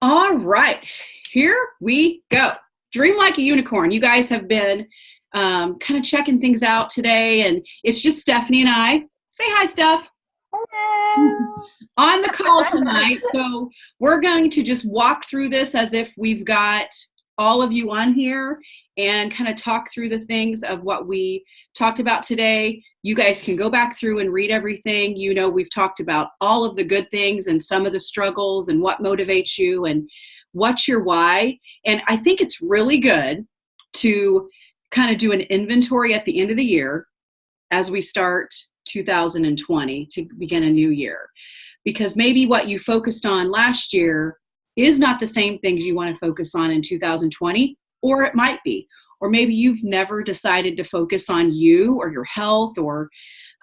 All right, here we go. Dream like a unicorn. You guys have been kind of checking things out today, and it's just Stephanie and I. Say hi, Steph. Hello. On the call tonight. So we're going to just walk through this as if we've got all of you on here and kind of talk through the things of what we talked about today. You guys can go back through and read everything. You know, we've talked about all of the good things and some of the struggles and what motivates you and what's your why. And I think it's really good to kind of do an inventory at the end of the year as we start 2020 to begin a new year. Because maybe what you focused on last year is not the same things you want to focus on in 2020, or it might be. Or maybe you've never decided to focus on you or your health or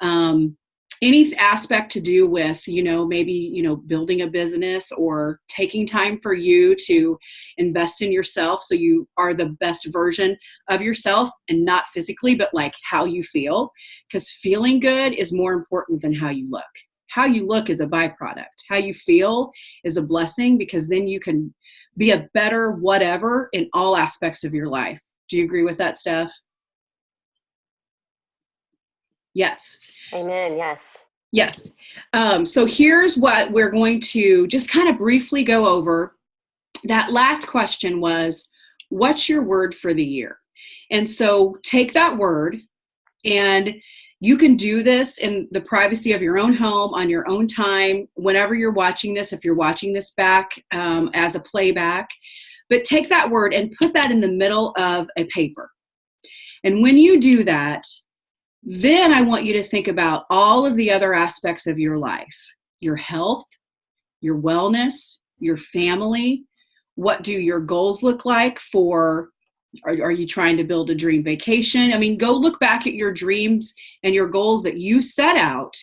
any aspect to do with, maybe, building a business or taking time for you to invest in yourself so you are the best version of yourself, and not physically, but like how you feel. Because feeling good is more important than how you look. How you look is a byproduct. How you feel is a blessing, because then you can be a better whatever in all aspects of your life. Do you agree with that, Steph? Yes. Amen. Yes. Yes. So here's what we're going to just kind of briefly go over. That last question was, what's your word for the year? And so take that word, and you can do this in the privacy of your own home, on your own time, whenever you're watching this, if you're watching this back as a playback. But take that word and put that in the middle of a paper. And when you do that, then I want you to think about all of the other aspects of your life: your health, your wellness, your family. What do your goals look like for? Are you trying to build a dream vacation? I mean, go look back at your dreams and your goals that you set out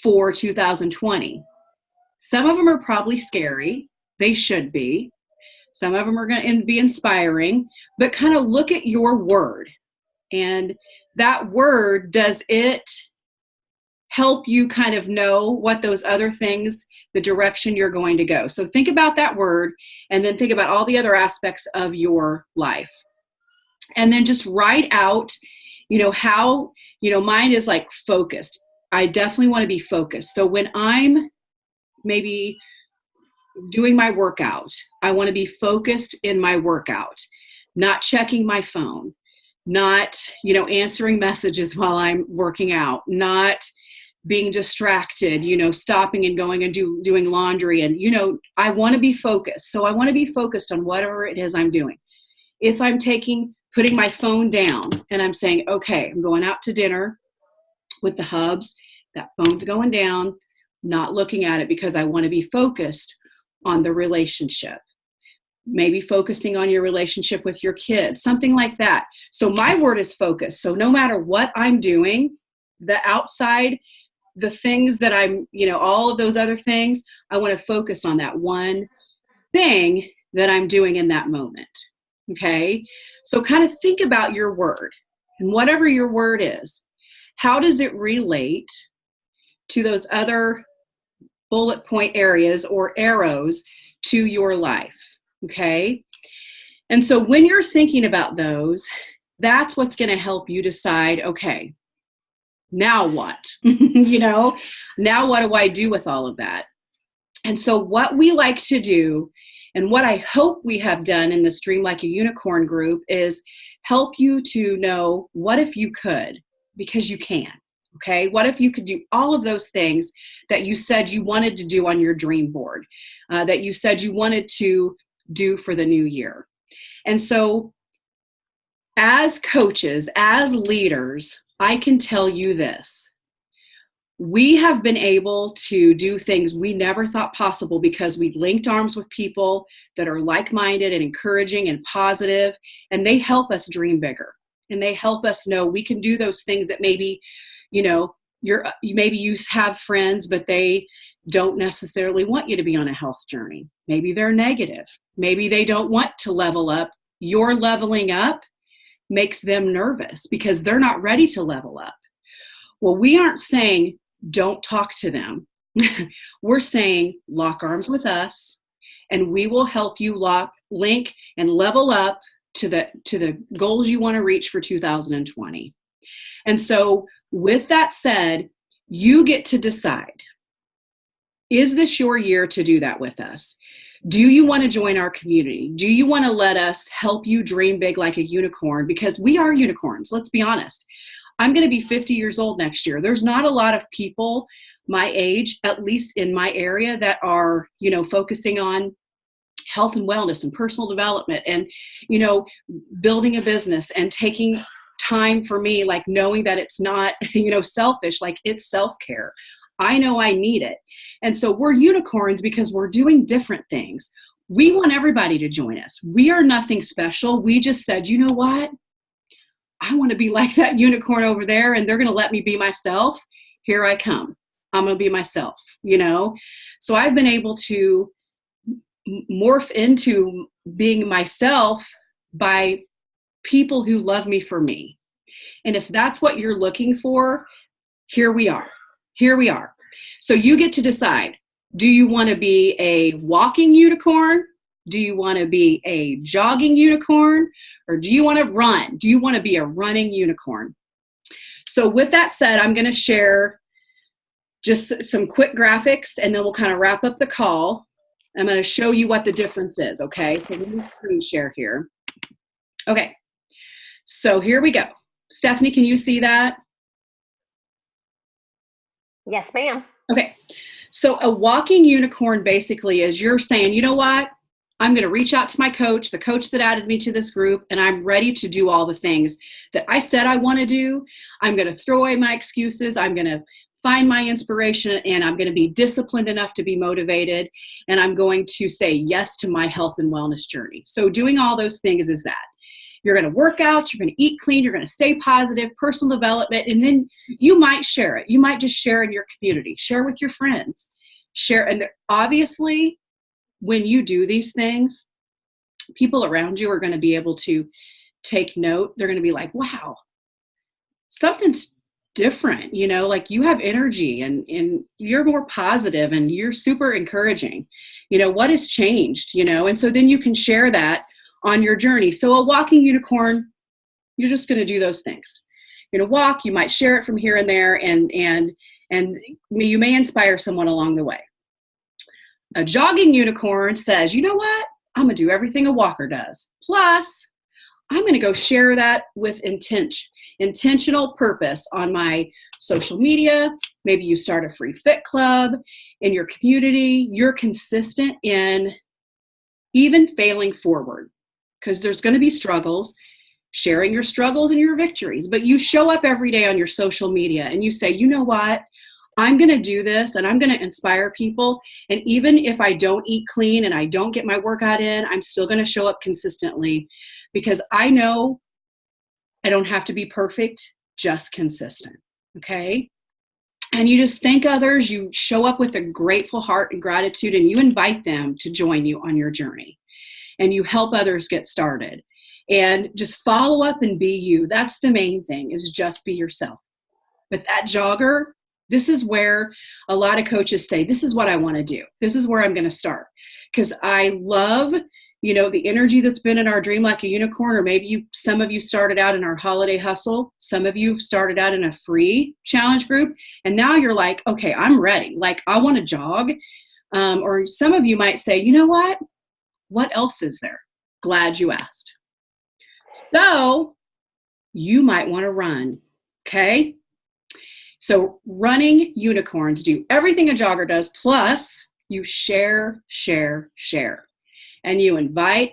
for 2020. Some of them are probably scary. They should be. Some of them are going to be inspiring, but kind of look at your word. And that word, does it help you kind of know what those other things, the direction you're going to go? So think about that word, and then think about all the other aspects of your life. And then just write out, how, mine is like focused. I definitely want to be focused. So when I'm maybe doing my workout, I want to be focused in my workout, not checking my phone, not, answering messages while I'm working out, not being distracted, stopping and going and doing laundry. And, I want to be focused. So I want to be focused on whatever it is I'm doing. If I'm putting my phone down and I'm saying, okay, I'm going out to dinner with the hubs, that phone's going down, not looking at it, because I want to be focused on the relationship. Maybe focusing on your relationship with your kids, something like that. So my word is focus. So no matter what I'm doing, the outside, the things that I'm, all of those other things, I want to focus on that one thing that I'm doing in that moment. Okay. So kind of think about your word, and whatever your word is, how does it relate to those other bullet point areas or arrows to your life? Okay. And so when you're thinking about those, that's what's going to help you decide, okay, now what? Now what do I do with all of that? And so what we like to do, and what I hope we have done in the Dream Like a Unicorn group, is help you to know, what if you could? Because you can. Okay, what if you could do all of those things that you said you wanted to do on your dream board, that you said you wanted to do for the new year? And so as coaches, as leaders, I can tell you this: we have been able to do things we never thought possible because we linked arms with people that are like-minded and encouraging and positive, and they help us dream bigger, and they help us know we can do those things that maybe, maybe you have friends, but they don't necessarily want you to be on a health journey. Maybe they're negative. Maybe they don't want to level up. Your leveling up makes them nervous because they're not ready to level up. Well, we aren't saying don't talk to them. We're saying lock arms with us and we will help you link and level up to the goals you want to reach for 2020. And so with that said, you get to decide, is this your year to do that with us? Do you want to join our community? Do you want to let us help you dream big like a unicorn? Because we are unicorns, let's be honest. I'm going to be 50 years old next year. There's not a lot of people my age, at least in my area, that are, focusing on health and wellness and personal development and, building a business and taking time for me, like knowing that it's not, selfish, like it's self-care. I know I need it. And so we're unicorns because we're doing different things. We want everybody to join us. We are nothing special. We just said, you know what? I want to be like that unicorn over there, and they're going to let me be myself. Here I come. I'm going to be myself, So I've been able to morph into being myself by people who love me for me. And if that's what you're looking for, here we are. Here we are. So you get to decide, do you want to be a walking unicorn? Do you want to be a jogging unicorn? Or do you want to run? Do you want to be a running unicorn? So with that said, I'm going to share just some quick graphics, and then we'll kind of wrap up the call. I'm going to show you what the difference is, okay? So let me screen share here. Okay, so here we go. Stephanie, can you see that? Yes, ma'am. Okay, so a walking unicorn basically is you're saying, you know what? I'm going to reach out to my coach, the coach that added me to this group, and I'm ready to do all the things that I said I want to do. I'm going to throw away my excuses. I'm going to find my inspiration, and I'm going to be disciplined enough to be motivated, and I'm going to say yes to my health and wellness journey. So doing all those things is that. You're going to work out, you're going to eat clean, you're going to stay positive, personal development, and then you might share it. You might just share in your community, share with your friends, share. And obviously, when you do these things, people around you are going to be able to take note. They're going to be like, wow, something's different, like you have energy and you're more positive and you're super encouraging. What has changed, and so then you can share that on your journey. So a walking unicorn, you're just going to do those things. You're going to walk, you might share it from here and there, and you may inspire someone along the way. A jogging unicorn says, you know what? I'm going to do everything a walker does. Plus, I'm going to go share that with intentional purpose on my social media. Maybe you start a free fit club in your community. You're consistent in even failing forward, because there's going to be struggles, sharing your struggles and your victories. But you show up every day on your social media and you say, you know what? I'm going to do this and I'm going to inspire people. And even if I don't eat clean and I don't get my workout in, I'm still going to show up consistently, because I know I don't have to be perfect, just consistent. Okay. And you just thank others. You show up with a grateful heart and gratitude, and you invite them to join you on your journey, and you help others get started, and just follow up and be you. That's the main thing, is just be yourself. But that jogger, this is where a lot of coaches say, this is what I want to do. This is where I'm going to start. Because I love, the energy that's been in our Dream Like a Unicorn, or maybe some of you started out in our holiday hustle. Some of you started out in a free challenge group. And now you're like, okay, I'm ready. Like, I want to jog. Or some of you might say, you know what else is there? Glad you asked. So you might want to run. Okay. So running unicorns do everything a jogger does, plus you share. And you invite.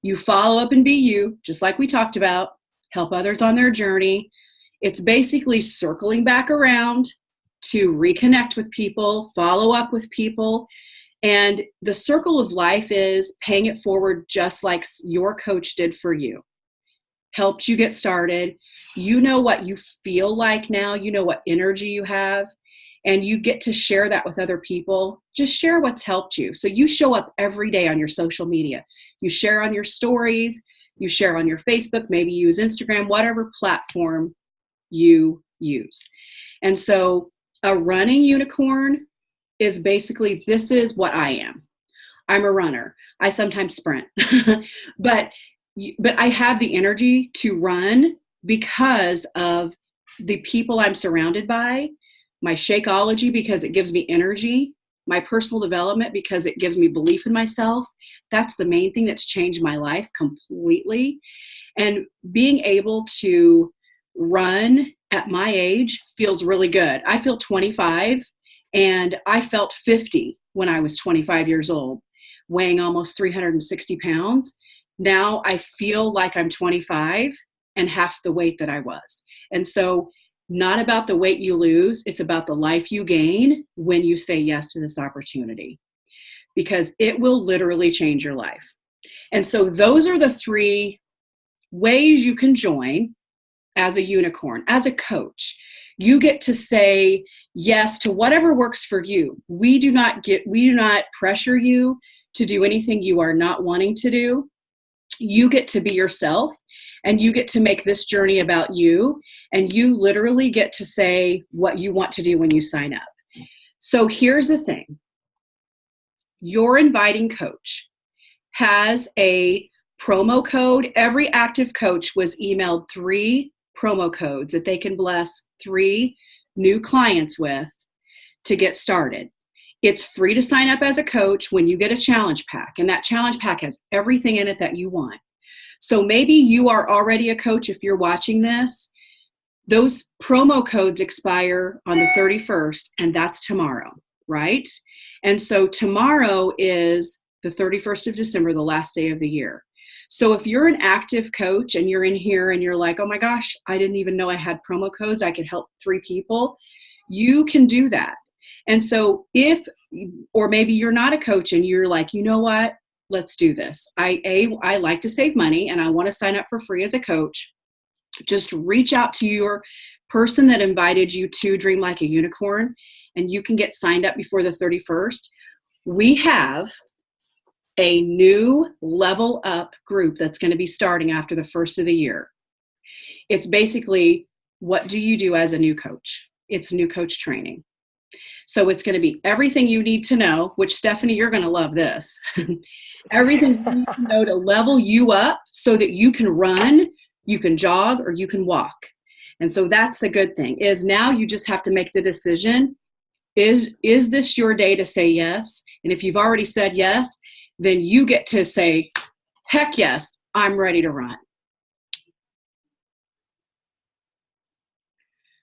You follow up and be you, just like we talked about, help others on their journey. It's basically circling back around to reconnect with people, follow up with people. And the circle of life is paying it forward, just like your coach did for you. Helped you get started. You know what you feel like now. You know what energy you have. And you get to share that with other people. Just share what's helped you. So you show up every day on your social media. You share on your stories. You share on your Facebook. Maybe use Instagram, whatever platform you use. And so a running unicorn is basically, this is what I am. I'm a runner. I sometimes sprint, but I have the energy to run because of the people I'm surrounded by, my Shakeology because it gives me energy, my personal development because it gives me belief in myself. That's the main thing that's changed my life completely. And being able to run at my age feels really good. I feel 25 and I felt 50 when I was 25 years old, weighing almost 360 pounds. Now I feel like I'm 25 and half the weight that I was. And so, not about the weight you lose, it's about the life you gain when you say yes to this opportunity, because it will literally change your life. And so, those are the 3 ways you can join as a unicorn, as a coach. You get to say yes to whatever works for you. We do not pressure you to do anything you are not wanting to do. You get to be yourself, and you get to make this journey about you, and you literally get to say what you want to do when you sign up. So here's the thing. Your inviting coach has a promo code. Every active coach was emailed 3 promo codes that they can bless 3 new clients with to get started. It's free to sign up as a coach when you get a challenge pack, and that challenge pack has everything in it that you want. So maybe you are already a coach if you're watching this. Those promo codes expire on the 31st, and that's tomorrow, right? And so tomorrow is the 31st of December, the last day of the year. So if you're an active coach and you're in here and you're like, oh my gosh, I didn't even know I had promo codes, I could help 3 people, you can do that. And so or maybe you're not a coach and you're like, you know what, let's do this. I like to save money and I want to sign up for free as a coach. Just reach out to your person that invited you to Dream Like a Unicorn, and you can get signed up before the 31st. We have a new Level Up group that's going to be starting after the first of the year. It's basically, what do you do as a new coach? It's new coach training. So it's going to be everything you need to know, which Stephanie, you're going to love this. Everything you need to know to level you up so that you can run, you can jog, or you can walk. And so that's the good thing, is now you just have to make the decision. Is this your day to say yes? And if you've already said yes, then you get to say, heck yes, I'm ready to run.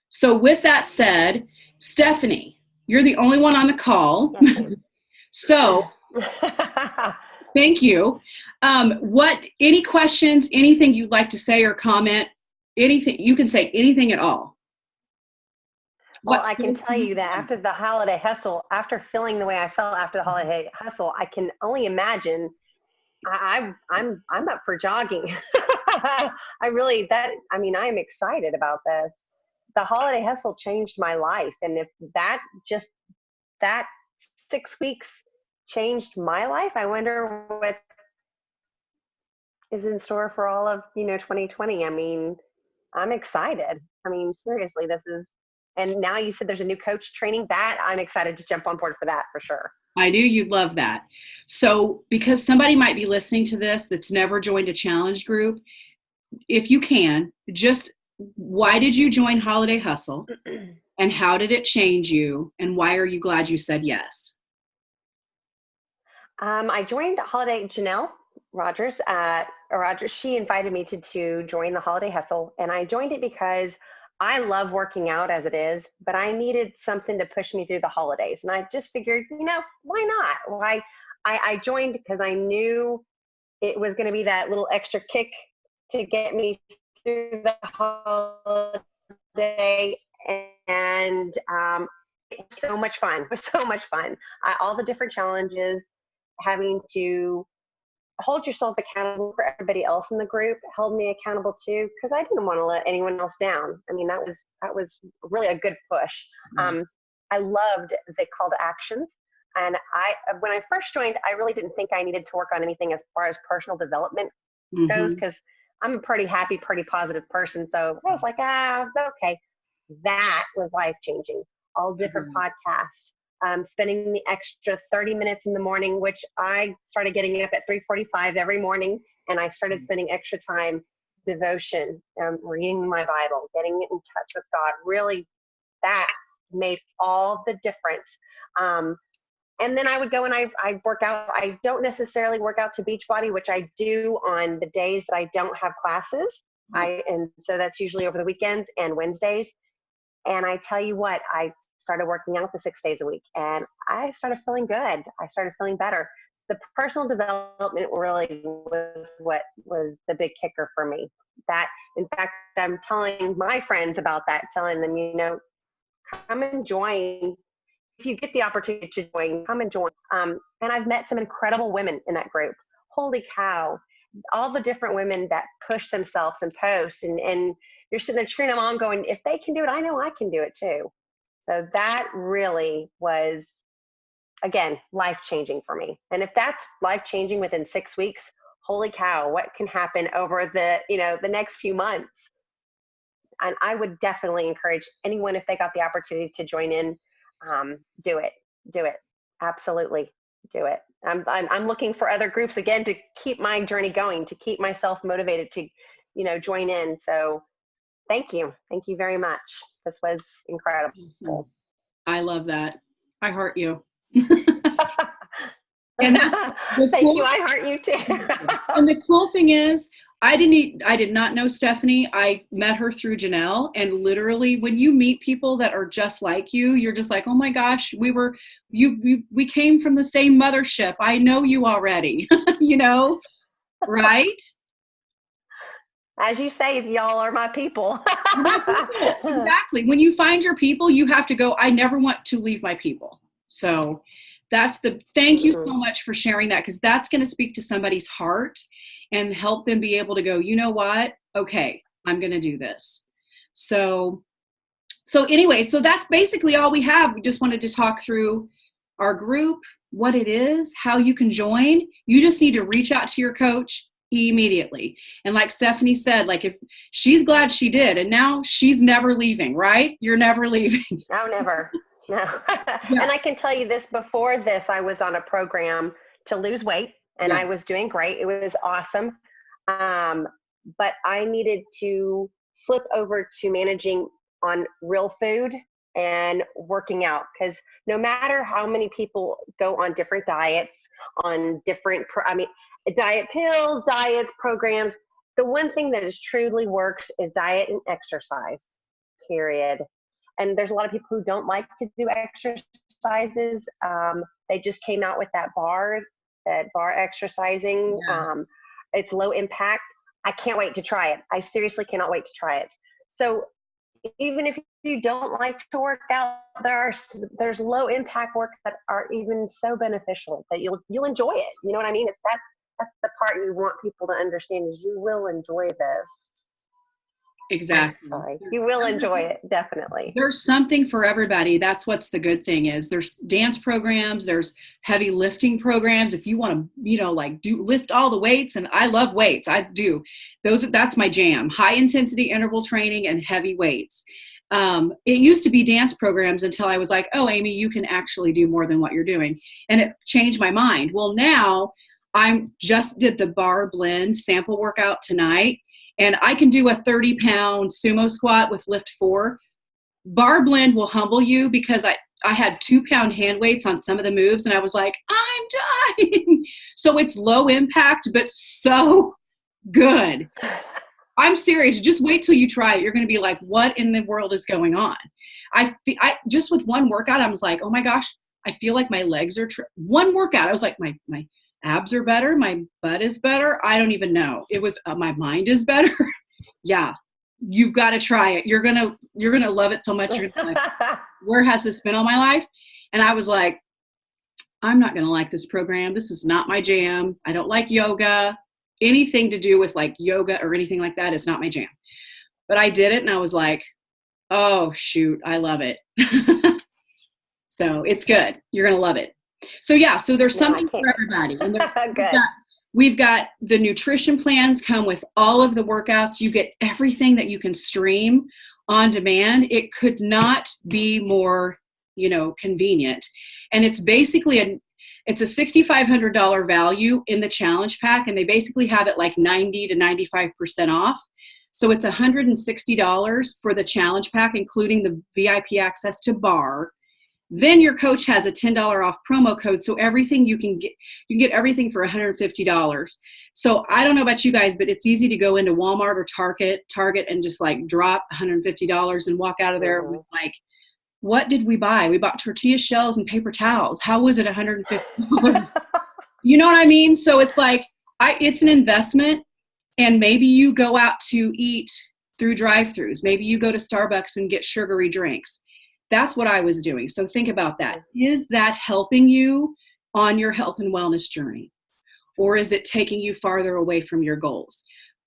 So with that said, Stephanie, you're the only one on the call. So thank you. Any questions, anything you'd like to say or comment, anything, you can say anything at all. Well, I can tell you that after the holiday hustle, after feeling the way I felt after the holiday hustle, I can only imagine I'm up for jogging. I'm excited about this. The holiday hustle changed my life. And if that 6 weeks changed my life, I wonder what is in store for all of, 2020. I mean, I'm excited. I mean, seriously, and now you said there's a new coach training, that I'm excited to jump on board for that for sure. I knew you'd love that. So because somebody might be listening to this that's never joined a challenge group, if you can, just why did you join Holiday Hustle and how did it change you and why are you glad you said yes? I joined Janelle Rogers. She invited me to join the Holiday Hustle, and I joined it because I love working out as it is, but I needed something to push me through the holidays. And I just figured, why not? I joined because I knew it was going to be that little extra kick to get me through the holiday. And it was so much fun. It was so much fun. All the different challenges, having to hold yourself accountable for everybody else in the group held me accountable too, because I didn't want to let anyone else down. I mean, that was really a good push. Mm-hmm. I loved the call to actions. And when I first joined, I really didn't think I needed to work on anything as far as personal development goes, because I'm a pretty happy, pretty positive person. So I was like, okay. That was life-changing. All different podcasts, spending the extra 30 minutes in the morning, which I started getting up at 3:45 every morning, and I started spending extra time devotion, reading my Bible, getting in touch with God. Really, that made all the difference. And then I would go and I work out. I don't necessarily work out to Beachbody, which I do on the days that I don't have classes. And so that's usually over the weekends and Wednesdays. And I tell you what, I started working out the 6 days a week, and I started feeling good. I started feeling better. The personal development really was what was the big kicker for me. That, in fact, I'm telling my friends about that, telling them, come and join. If you get the opportunity to join, come and join. And I've met some incredible women in that group. Holy cow. All the different women that push themselves and post, and you're sitting there cheering them on going, if they can do it, I know I can do it too. So that really was, again, life-changing for me. And if that's life-changing within 6 weeks, holy cow, what can happen over the next few months? And I would definitely encourage anyone, if they got the opportunity to join in, do it. Absolutely do it. I'm looking for other groups again to keep my journey going, to keep myself motivated to, join in. So thank you very much. This was incredible. Awesome. I love that. I heart you. And thank you. I heart you too. And the cool thing is, I did not know Stephanie. I met her through Janelle, and literally when you meet people that are just like you, you're just like, oh my gosh, we came from the same mothership. I know you already, right? As you say, y'all are my people. Exactly. When you find your people, you have to go, I never want to leave my people. So thank you so much for sharing that, because that's going to speak to somebody's heart and help them be able to go, you know what? Okay, I'm going to do this. So anyway, so that's basically all we have. We just wanted to talk through our group, what it is, how you can join. You just need to reach out to your coach immediately. And like Stephanie said, like, if she's glad she did, and now she's never leaving, right? You're never leaving. No, never. No. Yeah. And I can tell you this, before this, I was on a program to lose weight, and I was doing great. It was awesome. But I needed to flip over to managing on real food and working out, because no matter how many people go on different diets, on different, diet pills, diets, programs, the one thing that is truly works is diet and exercise, period. And there's a lot of people who don't like to do exercises. They just came out with that bar exercising. Yeah. It's low impact. I can't wait to try it. I seriously cannot wait to try it. So even if you don't like to work out, there's low impact work that are even so beneficial that you'll enjoy it. You know what I mean? That's the part you want people to understand, is you will enjoy this. Exactly. Sorry. You will enjoy it, definitely. There's something for everybody. That's what's the good thing is. There's dance programs, there's heavy lifting programs. If you want to, lift all the weights, and I love weights. I do. That's my jam. High intensity interval training and heavy weights. It used to be dance programs until I was like, oh, Amy, you can actually do more than what you're doing. And it changed my mind. Well, now I just did the bar blend sample workout tonight. And I can do a 30-pound sumo squat with lift 4. Bar blend will humble you, because I had 2-pound hand weights on some of the moves, and I was like, I'm dying. So it's low impact, but so good. I'm serious. Just wait till you try it. You're going to be like, what in the world is going on? I just with one workout, I was like, oh my gosh, I feel like my legs are, one workout, I was like, my abs are better. My butt is better. I don't even know. It was my mind is better. Yeah. You've got to try it. You're going to love it so much. You're gonna be like, where has this been all my life? And I was like, I'm not going to like this program. This is not my jam. I don't like yoga. Anything to do with like yoga or anything like that is not my jam. But I did it, and I was like, oh shoot, I love it. So it's good. You're going to love it. So yeah, so there's something for everybody. And we've got the nutrition plans come with all of the workouts. You get everything that you can stream on demand. It could not be more convenient. And it's basically it's a $6,500 value in the challenge pack, and they basically have it like 90 to 95% off. So it's $160 for the challenge pack, including the VIP access to bar. Then your coach has a $10 off promo code. So everything you can get everything for $150. So I don't know about you guys, but it's easy to go into Walmart or Target and just like drop $150 and walk out of there with like, what did we buy? We bought tortilla shells and paper towels. How was it $150? You know what I mean? So it's like, it's an investment, and maybe you go out to eat through drive-thrus. Maybe you go to Starbucks and get sugary drinks. That's what I was doing. So think about that. Is that helping you on your health and wellness journey? Or is it taking you farther away from your goals?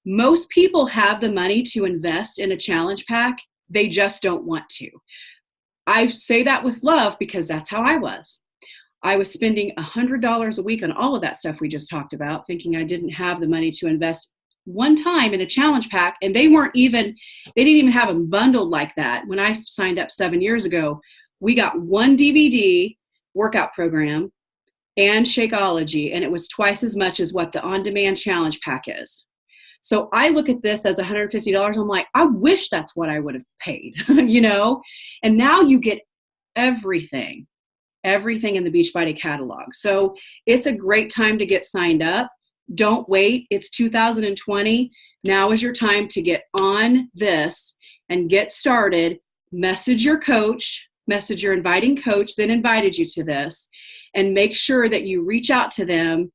Most people have the money to invest in a challenge pack. They just don't want to. I say that with love because that's how I was. I was spending $100 a week on all of that stuff we just talked about, thinking I didn't have the money to invest one time in a challenge pack, and they didn't even have them bundled like that. When I signed up 7 years ago, we got one DVD workout program and Shakeology, and it was twice as much as what the on-demand challenge pack is. So I look at this as $150. I'm like, I wish that's what I would have paid, and now you get everything in the Beachbody catalog. So it's a great time to get signed up. Don't wait. It's 2020. Now is your time to get on this and get started. Message your coach, message your inviting coach that invited you to this, and make sure that you reach out to them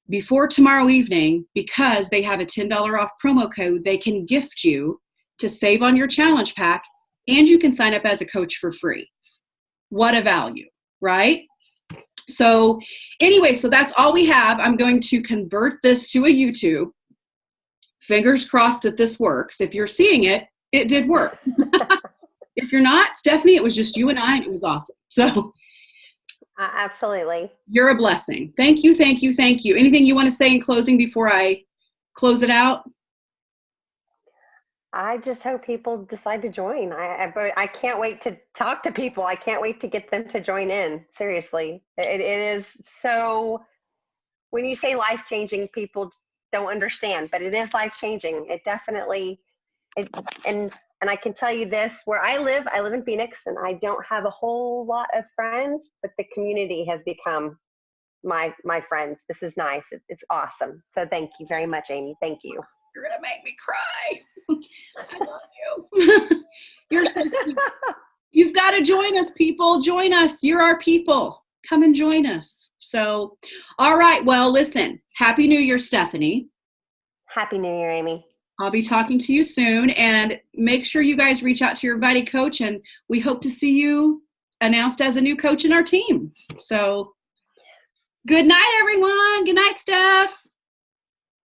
before tomorrow evening, because they have a $10 off promo code they can gift you to save on your challenge pack, and you can sign up as a coach for free. What a value, right? So anyway, so that's all we have. I'm going to convert this to a YouTube. Fingers crossed that this works. If you're seeing it, it did work. If you're not, Stephanie, it was just you and I, and it was awesome. So absolutely. You're a blessing. Thank you, thank you, thank you. Anything you want to say in closing before I close it out? I just hope people decide to join. I can't wait to talk to people. I can't wait to get them to join in. Seriously. It is so, when you say life-changing, people don't understand, but it is life-changing. It definitely, and I can tell you this, where I live in Phoenix, and I don't have a whole lot of friends, but the community has become my friends. This is nice. It's awesome. So thank you very much, Amy. Thank you. You're going to make me cry. I love you. You're so sweet. You've got to join us, people. Join us. You're our people. Come and join us. So, all right. Well, listen, Happy New Year, Stephanie. Happy New Year, Amy. I'll be talking to you soon, and make sure you guys reach out to your Invited coach, and we hope to see you announced as a new coach in our team. So good night, everyone. Good night, Steph.